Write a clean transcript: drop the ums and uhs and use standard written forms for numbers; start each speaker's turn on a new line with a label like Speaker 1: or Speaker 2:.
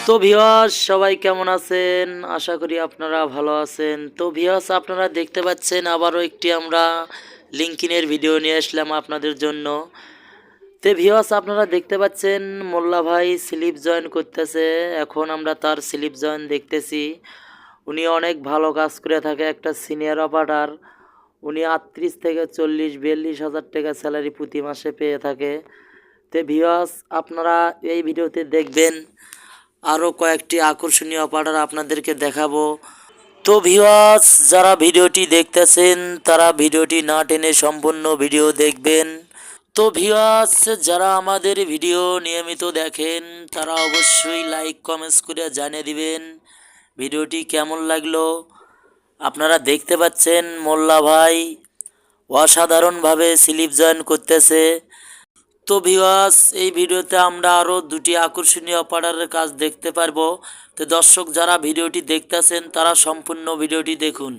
Speaker 1: তো ভিউয়ার্স সবাই কেমন আছেন? আশা করি আপনারা ভালো আছেন। তো ভিউয়ার্স আপনারা দেখতে পাচ্ছেন আবারও একটি আমরা লিঙ্কডইনের ভিডিও নিয়ে আসলাম আপনাদের জন্য। তো ভিউয়ার্স আপনারা দেখতে পাচ্ছেন মোল্লা ভাই স্লিপ জয়েন করতেছে। এখন আমরা তার স্লিপ জয়েন দেখতেছি। উনি অনেক ভালো কাজ করে থাকে, একটা সিনিয়র অপারেটর। উনি ৩৮ থেকে ৪০-৪২ হাজার টাকা স্যালারি প্রতি মাসে পেয়ে থাকে। তো ভিউয়ার্স আপনারা এই ভিডিওতে দেখবেন আরও কয়েকটি আকর্ষণীয় অপারেটর আপনাদেরকে দেখাবো। তো ভিউয়ার্স যারা ভিডিওটি দেখতেছেন তারা ভিডিওটি না টেনে সম্পূর্ণ ভিডিও দেখবেন। তো ভিউয়ার্স যারা আমাদের ভিডিও নিয়মিত দেখেন তারা অবশ্যই লাইক কমেন্টস করে জানিয়ে দিবেন ভিডিওটি কেমন লাগলো। আপনারা দেখতে পাচ্ছেন মোল্লা ভাই অসাধারণভাবে স্লিপ জয়েন করতেছে। তো ভিউয়ার্স এই ভিডিওতে আমরা আরও দুটি আকর্ষণীয় অপারেটরের কাজ দেখতে পারবো। তো দর্শক যারা ভিডিওটি দেখতেছেন তারা সম্পূর্ণ ভিডিওটি দেখুন।